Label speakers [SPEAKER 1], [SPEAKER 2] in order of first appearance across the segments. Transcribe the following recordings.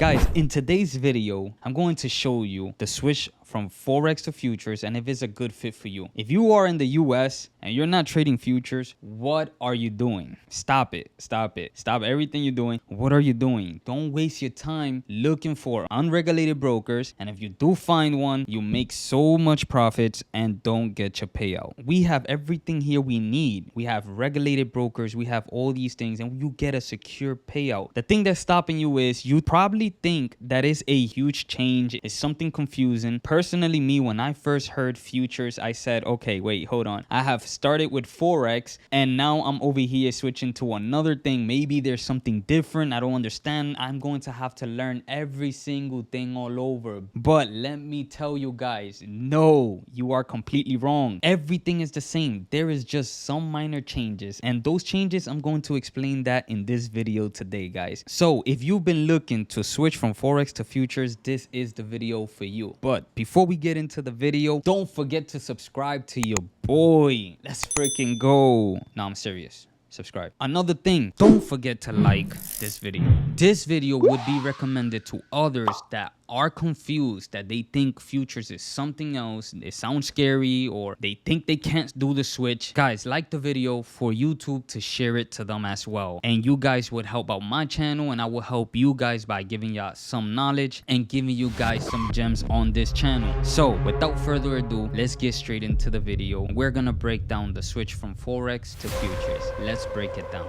[SPEAKER 1] Guys, in today's video, I'm going to show you the switch from Forex to futures and if it's a good fit for you. If you are in the US and you're not trading futures, what are you doing? Stop it. Stop it. Stop everything you're doing. What are you doing? Don't waste your time looking for unregulated brokers. And if you do find one, you make so much profits and don't get your payout. We have everything here we need. We have regulated brokers. We have all these things and you get a secure payout. The thing that's stopping you is you probably think that is a huge change. It's something confusing. Personally, me, when I first heard futures, I said, okay, wait, hold on. I have started with Forex and now I'm over here switching to another thing. Maybe there's something different. I don't understand. I'm going to have to learn every single thing all over. But let me tell you guys, no, you are completely wrong. Everything is the same. There is just some minor changes. And those changes, I'm going to explain that in this video today, guys. So if you've been looking to switch from Forex to futures, this is the video for you. But before we get into the video, don't forget to subscribe to your boy. Let's freaking go. No, I'm serious. Subscribe. Another thing, don't forget to like this video. This video would be recommended to others that are confused, that they think futures is something else, it sounds scary, or they think they can't do the switch. Guys, like the video for YouTube to share it to them as well. And you guys would help out my channel and I will help you guys by giving y'all some knowledge and giving you guys some gems on this channel. So without further ado, let's get straight into the video. We're gonna break down the switch from Forex to futures. Let's break it down.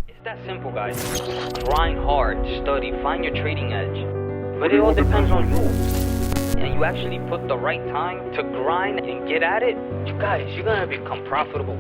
[SPEAKER 1] It's that simple, guys. Grind hard, study, find your trading edge. But it all depends on you. And you actually put the right time to grind and get at it, you guys, you're gonna become profitable.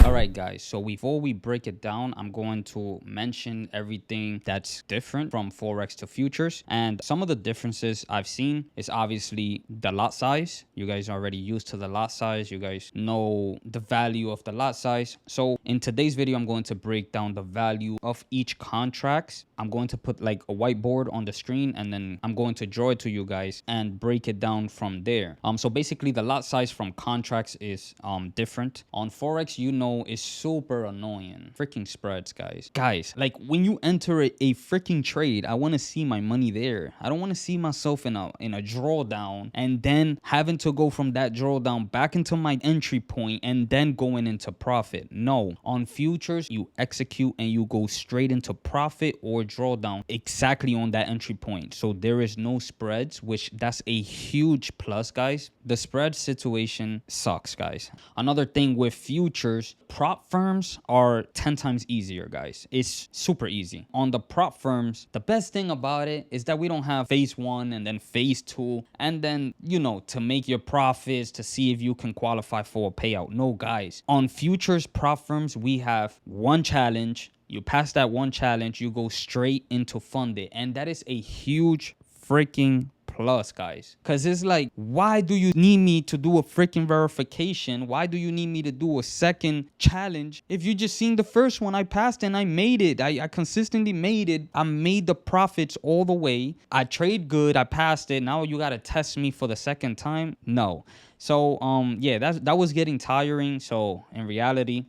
[SPEAKER 1] Alright guys, so before we break it down, I'm going to mention everything that's different from Forex to futures. And some of the differences I've seen is obviously the lot size. You guys are already used to the lot size. You guys know the value of the lot size. So in today's video, I'm going to break down the value of each contracts. I'm going to put like a whiteboard on the screen and then I'm going to draw it to you guys and break it down from there. So basically the lot size from contracts is different. On Forex, you know, is super annoying. Freaking spreads, guys. Like when you enter a freaking trade, I want to see my money there. I don't want to see myself in a drawdown and then having to go from that drawdown back into my entry point and then going into profit. No, on futures you execute and you go straight into profit or drawdown exactly on that entry point. So there is no spreads, which that's a huge plus, guys. The spread situation sucks, guys. Another thing with futures, prop firms are 10 times easier, guys. It's super easy. On the prop firms, the best thing about it is that we don't have phase 1 and then phase 2 and then, you know, to make your profits to see if you can qualify for a payout. No, guys. On futures prop firms, we have one challenge. You pass that one challenge, you go straight into funded. And that is a huge freaking plus, guys, because it's like, why do you need me to do a freaking verification? Why do you need me to do a second challenge if you just seen the first one? I passed and I made it. I consistently made it. I made the profits all the way. I trade good. I passed it. Now you got to test me for the second time. No. So yeah, that was getting tiring. So in reality,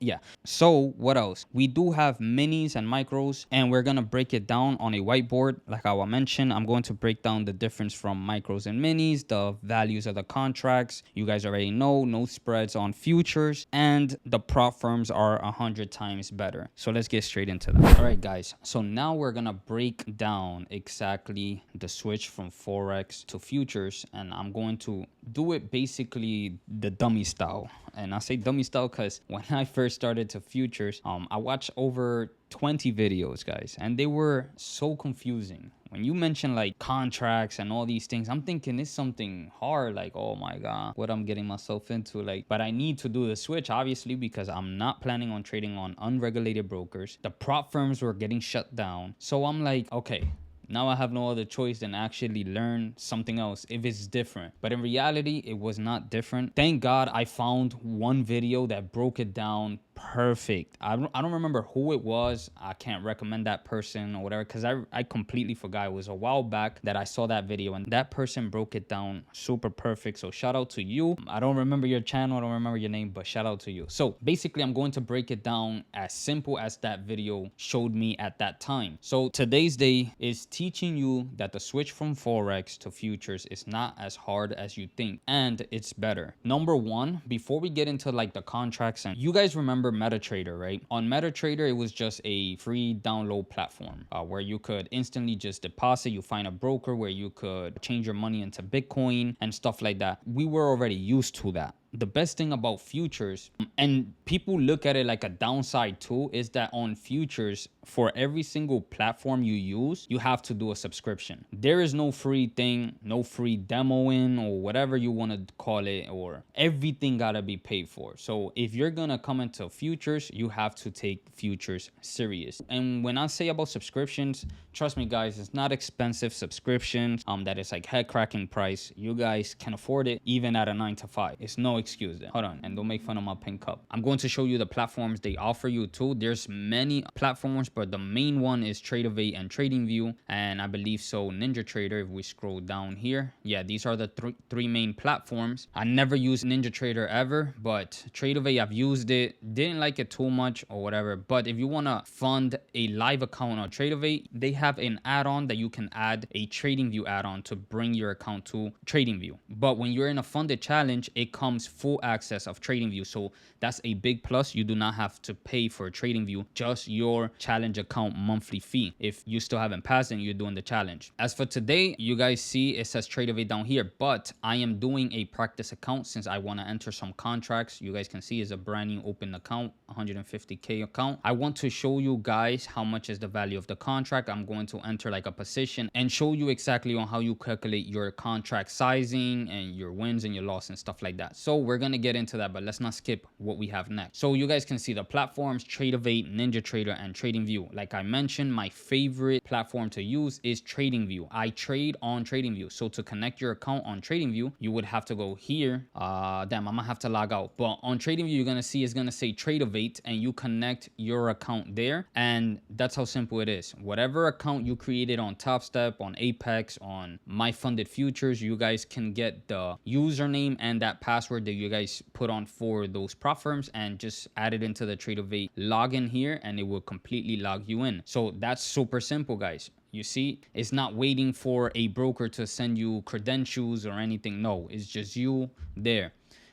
[SPEAKER 1] yeah. So what else? We do have minis and micros and we're going to break it down on a whiteboard. Like I mentioned, I'm going to break down the difference from micros and minis, the values of the contracts. You guys already know, no spreads on futures and the prop firms are 100 times better. So let's get straight into that. All right, guys. So now we're going to break down exactly the switch from Forex to futures. And I'm going to do it basically the dummy style. And I say dummy style because when I first started to futures, I watched over 20 videos, guys, and they were so confusing. When you mention like contracts and all these things, I'm thinking it's something hard, like, oh my God, what I'm getting myself into. Like, but I need to do the switch, obviously, because I'm not planning on trading on unregulated brokers. The prop firms were getting shut down. So I'm like, okay, Now I have no other choice than actually learn something else if it's different. But in reality, it was not different. Thank God I found one video that broke it down perfect. I don't remember who it was. I can't recommend that person or whatever, because I completely forgot. It was a while back that I saw that video, and that person broke it down super perfect. So shout out to you. I don't remember your channel, I don't remember your name, but shout out to you. So basically, I'm going to break it down as simple as that video showed me at that time. So today's day is teaching you that the switch from Forex to futures is not as hard as you think, and it's better. Number one, before we get into like the contracts, and you guys remember MetaTrader, right? On MetaTrader, it was just a free download platform where you could instantly just deposit. You find a broker where you could change your money into Bitcoin and stuff like that. We were already used to that. The best thing about futures, and people look at it like a downside too, is that on futures, for every single platform you use, you have to do a subscription. There is no free thing, no free demoing or whatever you want to call it, or everything gotta be paid for. So if you're gonna come into futures, you have to take futures serious. And when I say about subscriptions, trust me guys, it's not expensive subscriptions that is like head cracking price. You guys can afford it even at a 9 to 5. It's no excuse then. Hold on, and don't make fun of my pink cup. I'm going to show you the platforms they offer you too. There's many platforms, but the main one is Tradeovate and TradingView, and I believe so NinjaTrader. If we scroll down here, yeah, these are the three main platforms. I never used NinjaTrader ever, but Tradeovate, I've used it, didn't like it too much or whatever. But if you want to fund a live account on Tradeovate, they have an add-on that you can add a TradingView add-on to bring your account to TradingView. But when you're in a funded challenge, it comes full access of TradingView, so that's a big plus. You do not have to pay for TradingView, just your challenge account monthly fee if you still haven't passed and you're doing the challenge. As for today, you guys see it says Tradeovate down here, but I am doing a practice account since I want to enter some contracts. You guys can see it's a brand new open account, 150k account. I want to show you guys how much is the value of the contract. I'm going to enter like a position and show you exactly on how you calculate your contract sizing and your wins and your loss and stuff like that. So we're going to get into that, but let's not skip what we have next. So you guys can see the platforms, Tradeovate, NinjaTrader, and TradingView. Like I mentioned, my favorite platform to use is TradingView. I trade on TradingView. So to connect your account on TradingView, you would have to go here. Damn, I'm gonna have to log out. But on TradingView, you're gonna see it's gonna say Tradeovate, and you connect your account there. And that's how simple it is. Whatever account you created on Top Step, on Apex, on My Funded Futures, you guys can get the username and that password that you guys put on for those prop firms and just add it into the Tradeovate login here, and it will completely log you in. So that's super simple, guys. You see, it's not waiting for a broker to send you credentials or anything. No, it's just you there.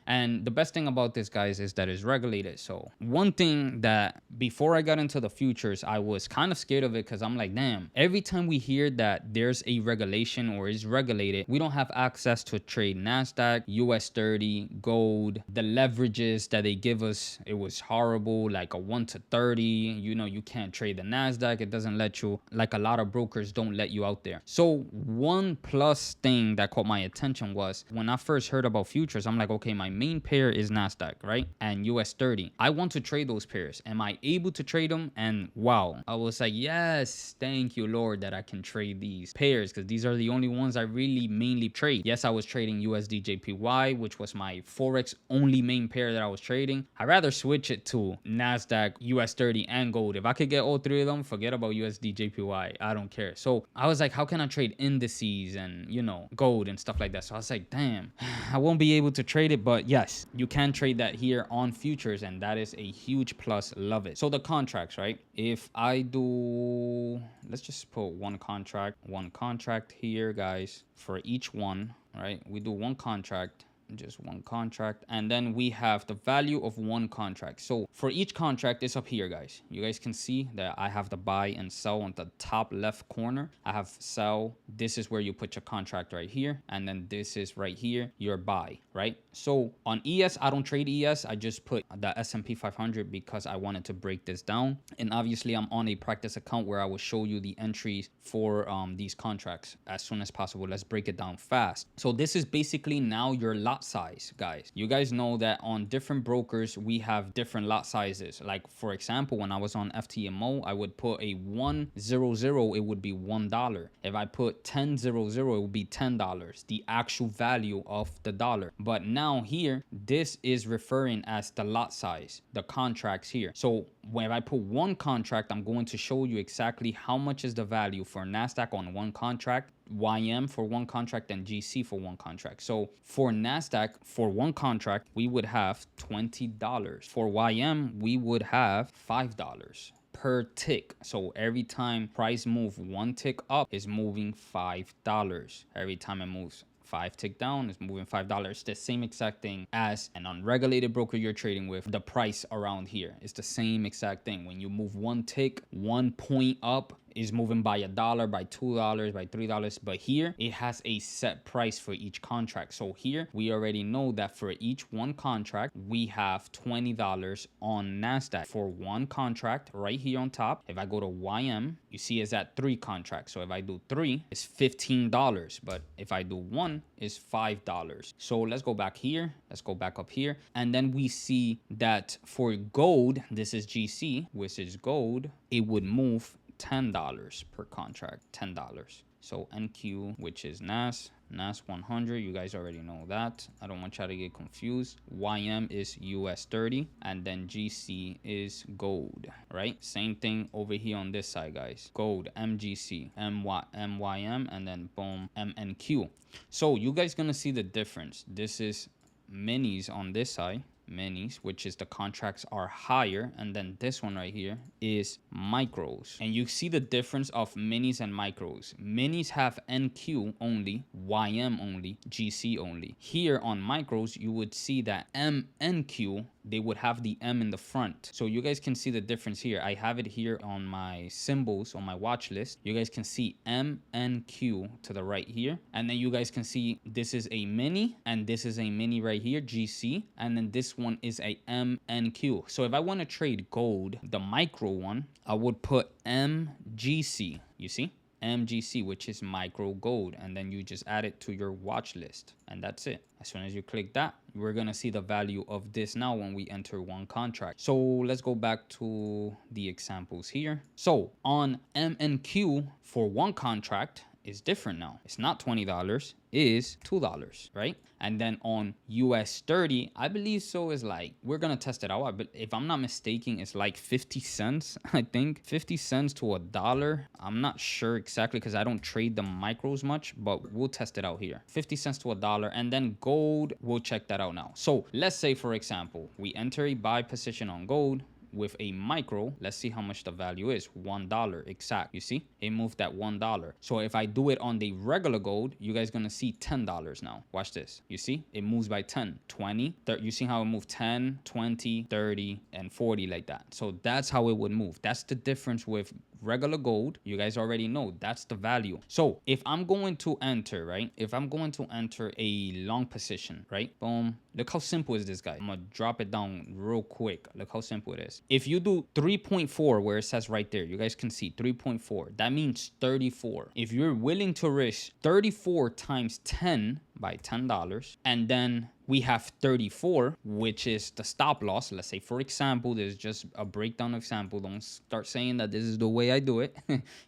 [SPEAKER 1] And the best thing about this, guys, is that it's regulated. So one thing that before I got into the futures, I was kind of scared of it, because I'm like, damn, every time we hear that there's a regulation or is regulated, we don't have access to trade NASDAQ, US 30, gold, the leverages that they give us. It was horrible, like a 1 to 30. You know, you can't trade the NASDAQ. It doesn't let you, like a lot of brokers don't let you out there. So one plus thing that caught my attention was when I first heard about futures, I'm like, okay, my main pair is NASDAQ, right? And US 30. I want to trade those pairs. Am I able to trade them? And wow, I was like, yes, thank you, Lord, that I can trade these pairs, because these are the only ones I really mainly trade. Yes, I was trading USD JPY, which was my Forex only main pair that I was trading. I'd rather switch it to NASDAQ, US 30, and gold. If I could get all three of them, forget about USD JPY. I don't care. So I was like, how can I trade indices and, you know, gold and stuff like that? So I was like, damn, I won't be able to trade it, but yes, you can trade that here on futures, and that is a huge plus. Love it. So the contracts, right? If I do, let's just put one contract here, guys, for each one, right? We do one contract, just one contract, and then we have the value of one contract. So for each contract, it's up here, guys. You guys can see that I have the buy and sell on the top left corner. I have sell. This is where you put your contract right here, and then this is right here your buy, right? So on ES, I don't trade ES. I just put the S&P 500 because I wanted to break this down. And obviously I'm on a practice account where I will show you the entries for these contracts as soon as possible. Let's break it down fast. So this is basically now your lot lot size, guys. You guys know that on different brokers, we have different lot sizes. Like for example, when I was on FTMO, I would put a 100, it would be $1. If I put 1000, it would be $10, the actual value of the dollar. But now here, this is referring as the lot size, the contracts here. So when I put one contract, I'm going to show you exactly how much is the value for NASDAQ on one contract, YM for one contract, and GC for one contract. So for NASDAQ, for one contract, we would have $20. For YM, we would have $5 per tick. So every time price move one tick up is moving $5. Every time it moves 5 tick down is moving $5. The same exact thing as an unregulated broker you're trading with. The price around here is the same exact thing. When you move one tick, 1 point up is moving by $1, by $2, by $3. But here it has a set price for each contract. So here we already know that for each one contract, we have $20 on NASDAQ for one contract right here on top. If I go to YM, you see it's at 3 contracts. So if I do 3, it's $15. But if I do 1, it's $5. So let's go back here. Let's go back up here. And then we see that for gold, this is GC, which is gold, it would move $10 per contract, $10. So NQ, which is NAS 100, you guys already know that. I don't want y'all to get confused. YM is US 30, and then GC is gold, right? Same thing over here on this side, guys. Gold, MGC, MYM, and then boom, MNQ. So you guys gonna see the difference. This is minis on this side, minis, which is the contracts are higher, and then this one right here is micros. And you see the difference of minis and micros. Minis have NQ only, YM only, GC only. Here on micros, you would see that MNQ, they would have the M in the front. So you guys can see the difference here. I have it here on my symbols on my watch list. You guys can see MNQ to the right here, and then you guys can see this is a mini, and this is a mini right here, GC, and then this one is a MNQ. So if I want to trade gold, the micro one, I would put MGC. You see? MGC, which is micro gold, and then you just add it to your watch list, and that's it. As soon as you click that, we're gonna see the value of this now when we enter one contract. So let's go back to the examples here. So on MNQ for one contract is different now. It's not $20, is $2, right? And then on US 30, I believe so, is like, we're gonna test it out, but if I'm not mistaken, it's like 50 cents, I think 50 cents to $1. I'm not sure exactly because I don't trade the micros much, but we'll test it out here. 50 cents to $1, and then gold, we'll check that out now. So let's say, for example, we enter a buy position on gold with a micro. Let's see how much the value is. $1 exact. You see, it moved at $1. So if I do it on the regular gold, you guys gonna see $10 now. Watch this. You see, it moves by 10, 20, 30. You see how it moved 10, 20, 30, and 40 like that. So that's how it would move. That's the difference with regular gold. You guys already know that's the value. So if I'm going to enter, right? If I'm going to enter a long position, right? Boom. Look how simple is this, guy. I'm gonna drop it down real quick. Look how simple it is. If you do 3.4, where it says right there, you guys can see 3.4. That means 34. If you're willing to risk 34 times 10 by $10, and then we have 34, which is the stop loss. Let's say, for example, this is just a breakdown example. Don't start saying that this is the way I do it.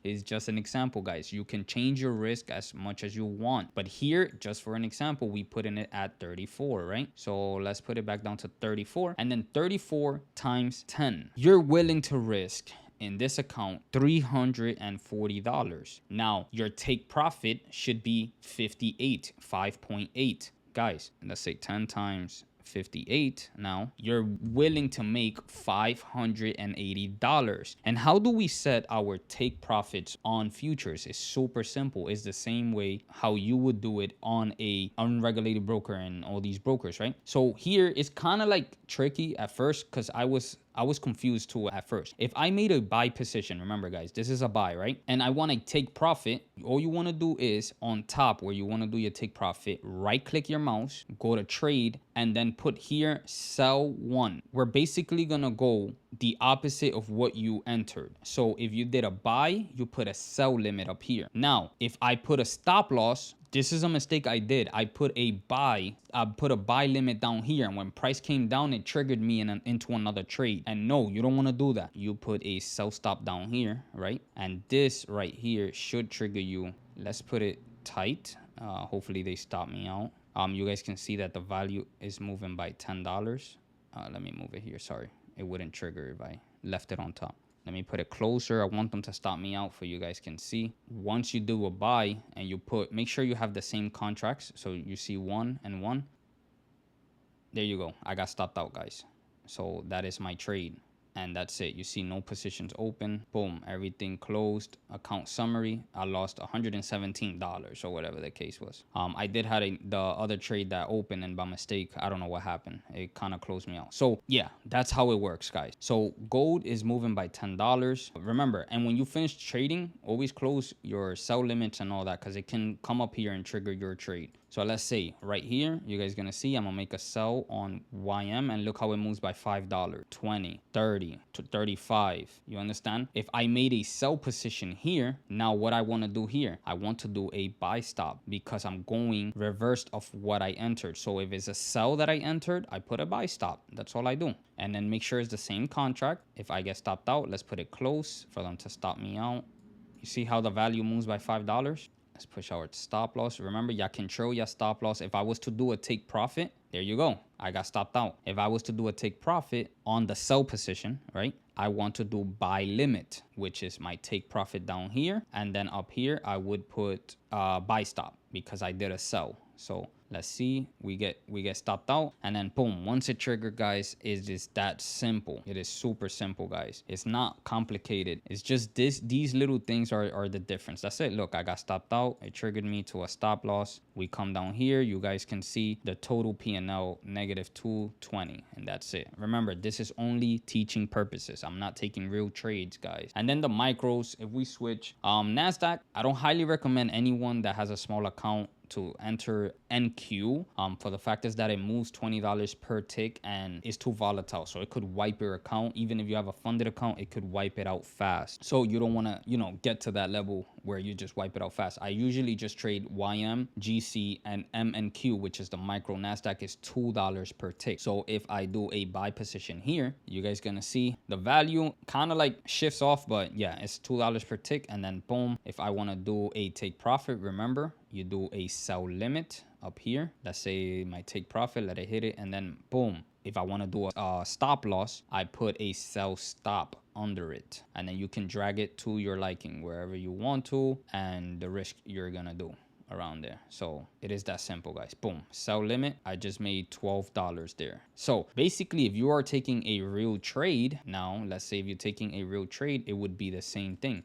[SPEAKER 1] It's just an example, guys. You can change your risk as much as you want. But here, just for an example, we put in it at 34, right? So let's put it back down to 34. And then 34 times 10. You're willing to risk in this account $340. Now your take profit should be 58, 5.8. Guys, let's say 10 times 58. Now you're willing to make $580. And how do we set our take profits on futures? It's super simple. It's the same way how you would do it on a unregulated broker and all these brokers, right? So here it's kind of like tricky at first because I was confused too at first. If I made a buy position, remember guys, this is a buy, right? And I want to take profit. All you want to do is on top where you want to do your take profit, right click your mouse, go to trade, and then put here sell one. We're basically going to go the opposite of what you entered. So if you did a buy, you put a sell limit up here. Now, if I put a stop loss, This is a mistake I did. I put a buy limit down here, and when price came down, it triggered me into another trade. And no, you don't want to do that. You put a sell stop down here, right? And this right here should trigger you. Let's put it tight. Hopefully they stop me out. You guys can see that the value is moving by $10. Let me move it here. Sorry, it wouldn't trigger if I left it on top. Let me put it closer. I want them to stop me out for you guys can see. Once you do a buy and you make sure you have the same contracts. So you see 1 and 1. There you go. I got stopped out, guys. So that is my trade. And that's it. You see no positions open. Boom, everything closed. Account summary, I lost $117 or whatever the case was. I did have the other trade that opened, and by mistake, I don't know what happened. It kind of closed me out. So yeah, that's how it works, guys. So gold is moving by $10. Remember, and when you finish trading, always close your sell limits and all that, because it can come up here and trigger your trade. So let's say right here, you guys gonna see I'm gonna make a sell on YM, and look how it moves by $5, 20, 30 to 35. You understand? If I made a sell position here, now what I want to do here, I want to do a buy stop, because I'm going reversed of what I entered. So if it's a sell that I entered, I put a buy stop. That's all I do. And then make sure it's the same contract. If I get stopped out, let's put it close for them to stop me out. You see how the value moves by $5? Let's push our stop loss. Remember, y'all control your stop loss. If I was to do a take profit, there you go. I got stopped out. If I was to do a take profit on the sell position, right? I want to do buy limit, which is my take profit down here. And then up here, I would put buy stop, because I did a sell. So let's see, we get stopped out, and then boom, once it triggered, guys, it is that simple. It is super simple, guys. It's not complicated. It's just these little things are the difference. That's it. Look, I got stopped out. It triggered me to a stop loss. We come down here, you guys can see the total P&L negative 220, and that's it. Remember, this is only teaching purposes. I'm not taking real trades, guys. And then the micros, if we switch, NASDAQ, I don't highly recommend anyone that has a small account to enter NQ, for the fact is that it moves $20 per tick and is too volatile, so it could wipe your account. Even if you have a funded account, it could wipe it out fast. So you don't want to get to that level where you just wipe it out fast. I usually just trade YM, GC, and MNQ, which is the micro. NASDAQ is $2 per tick. So if I do a buy position here, you guys gonna see the value kind of like shifts off, but yeah, it's $2 per tick. And then boom, if I want to do a take profit, remember, you do a sell limit up here. Let's say my take profit, let it hit it, and then boom. If I want to do a stop loss, I put a sell stop under it, and then you can drag it to your liking wherever you want to, and the risk you're gonna do around there. So it is that simple, guys. Boom, sell limit. I just made $12 there. So basically, if you are taking a real trade, now let's say if you're taking a real trade, it would be the same thing.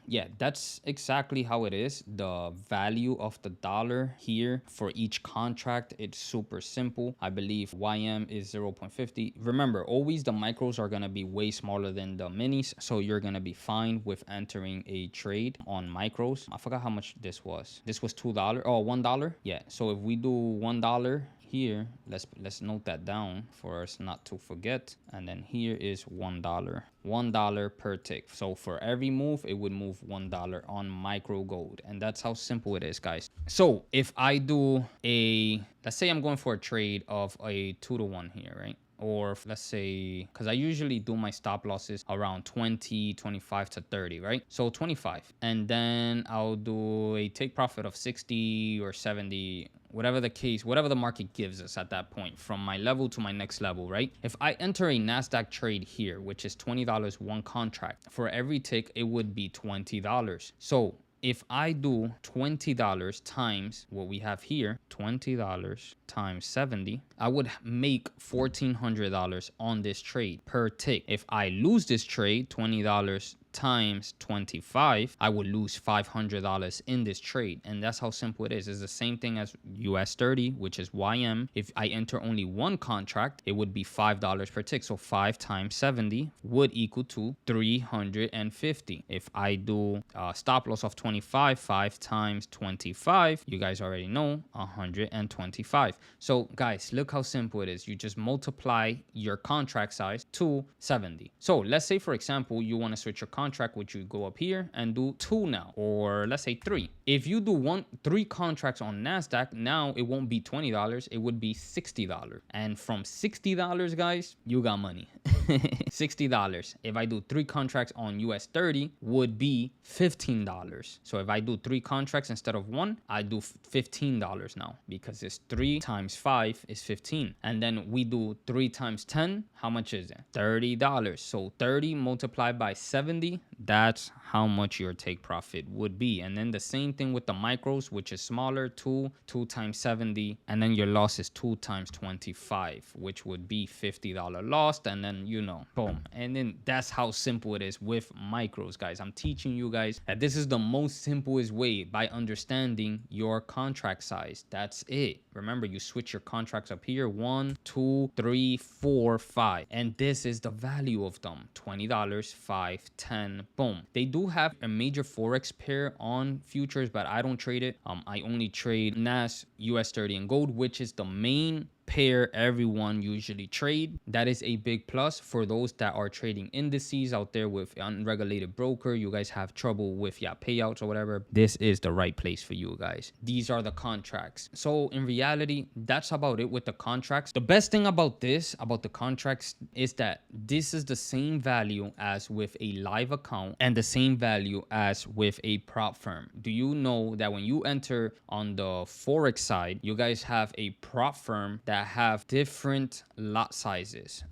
[SPEAKER 1] Yeah, that's exactly how it is. The value of the dollar here for each contract, it's super simple. I believe YM is 0.50. Remember, always the micros are gonna be way smaller than the minis, so you're gonna be fine with entering a trade on micros. I forgot how much this was. This was $2. Oh, $1. Yeah. So if we do $1 here, let's note that down for us not to forget. And then here is $1 per tick. So for every move, it would move $1 on micro gold, and that's how simple it is, guys. So if I do let's say I'm going for a trade of a 2-to-1 here, right? Or let's say, because I usually do my stop losses around 20, 25 to 30, right? So 25. And then I'll do a take profit of 60 or 70, whatever the case, whatever the market gives us at that point, from my level to my next level, right? If I enter a NASDAQ trade here, which is $20 one contract, for every tick, it would be $20. So if I do $20 times what we have here, $20 times 70, I would make $1,400 on this trade per tick. If I lose this trade, $20 times 25, I would lose $500 in this trade. And that's how simple it is. It's the same thing as US 30, which is YM. If I enter only one contract, it would be $5 per tick. So 5 times 70 would equal to 350. If I do a stop loss of 25, 5 times 25, you guys already know, 125. So guys, look how simple it is. You just multiply your contract size to 70. So let's say, for example, you want to switch your contract contract, which you go up here and do 2 now, or let's say 3. If you do 3 contracts on NASDAQ, now it won't be $20, it would be $60. And from $60, guys, you got money. $60. If I do 3 contracts on US 30 would be $15. So if I do 3 contracts instead of 1, I do $15 now, because it's 3 times 5 is 15. And then we do 3 times 10. How much is it? $30. So 30 multiplied by 70, that's how much your take profit would be. And then the same thing with the micros, which is smaller, 2 times 70, and then your loss is 2 times 25, which would be $50 lost. And then, you know, boom. And then that's how simple it is with micros, guys. I'm teaching you guys that this is the most simplest way, by understanding your contract size. That's it. Remember, you switch your contracts up here, 1, 2, 3, 4, 5, and this is the value of them: $20, 5, 10, boom. They do have a major Forex pair on futures, but I don't trade it. I only trade NAS, US 30, and gold, which is the main pair everyone usually trade. That is a big plus for those that are trading indices out there with unregulated broker. You guys have trouble with payouts or whatever, this is the right place for you guys. These are the contracts. So in reality, that's about it with the contracts. The best thing about the contracts is that this is the same value as with a live account and the same value as with a prop firm. Do you know that when you enter on the Forex side, you guys have a prop firm that have different lot sizes,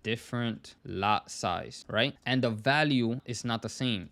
[SPEAKER 1] right? And the value is not the same,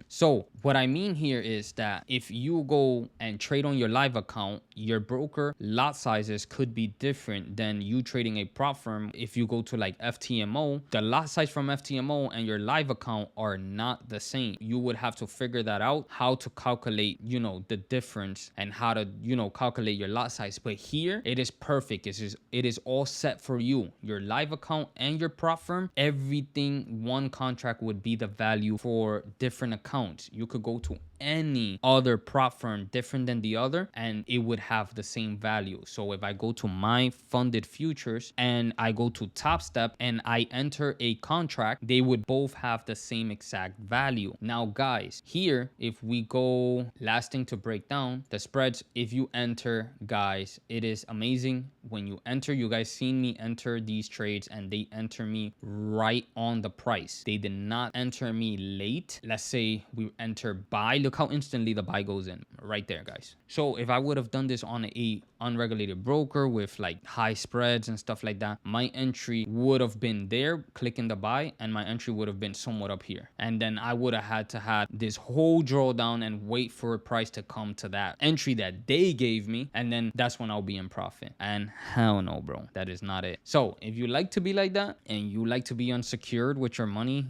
[SPEAKER 1] So what I mean here is that if you go and trade on your live account, your broker lot sizes could be different than you trading a prop firm. If you go to like FTMO, the lot size from FTMO and your live account are not the same. You would have to figure that out, how to calculate, you know, the difference, and how to, you know, calculate your lot size. But here it is perfect. It is all set for you. Your live account and your prop firm, everything, one contract would be the value for different accounts. You could go to any other prop firm different than the other and it would have the same value. So if I go to my funded futures and I go to Top Step and I enter a contract, they would both have the same exact value. Now guys, here if we go, last thing to break down, the spreads. If you enter, guys, it is amazing. When you enter, you guys seen me enter these trades and they enter me right on the price. They did not enter me late. Let's say we enter buy, look how instantly the buy goes in right there, guys. So if I would have done this on a unregulated broker with like high spreads and stuff like that, my entry would have been there clicking the buy and my entry would have been somewhat up here, and then I would have had to have this whole drawdown and wait for a price to come to that entry that they gave me, and then that's when I'll be in profit. And hell no, bro, that is not it. So if you like to be like that and you like to be unsecured with your money,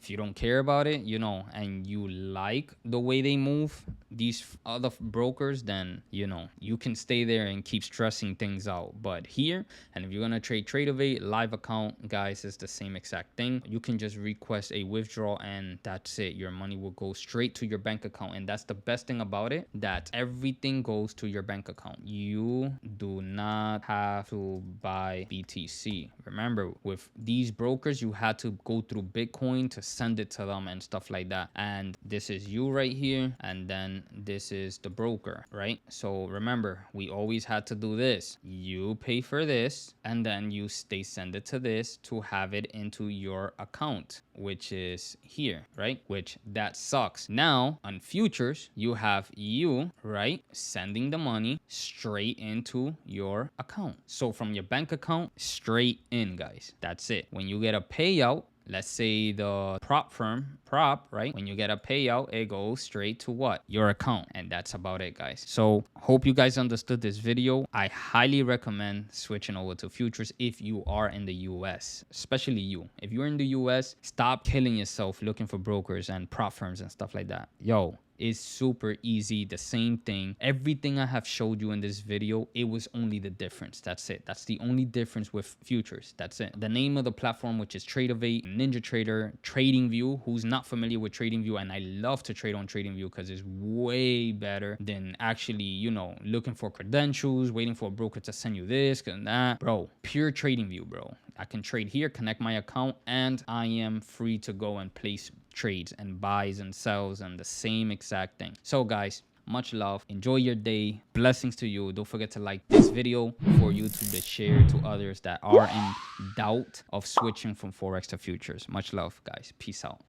[SPEAKER 1] if you don't care about it, you know, and you like the way they move, these other brokers, then, you know, you can stay there and keep stressing things out. But here, and if you're going to trade Tradeovate, live account, guys, it's the same exact thing. You can just request a withdrawal and that's it. Your money will go straight to your bank account. And that's the best thing about it, that everything goes to your bank account. You do not have to buy BTC. Remember, with these brokers, you had to go through Bitcoin to send it to them and stuff like that. And this is you right here, and then this is the broker, right? So remember, we always had to do this. You pay for this, and then they send it to this to have it into your account, which is here, right? Which that sucks. Now on futures, you have you, right, sending the money straight into your account. So from your bank account straight in, guys. That's it. When you get a payout, let's say the prop firm, right? When you get a payout, it goes straight to what? Your account. And that's about it, guys. So hope you guys understood this video. I highly recommend switching over to futures if you are in the US, especially you. If you're in the US, stop killing yourself looking for brokers and prop firms and stuff like that. Yo, is super easy, the same thing. Everything I have showed you in this video, it was only the difference. That's it. That's the only difference with futures. That's it. The name of the platform, which is Tradeovate, Ninja Trader, TradingView, who's not not familiar with TradingView, and I love to trade on TradingView because it's way better than actually, you know, looking for credentials, waiting for a broker to send you this and that. Bro, pure TradingView, bro. I can trade here, connect my account, and I am free to go and place trades and buys and sells and the same exact thing. So guys, much love. Enjoy your day. Blessings to you. Don't forget to like this video for YouTube to share to others that are in doubt of switching from Forex to futures. Much love, guys. Peace out.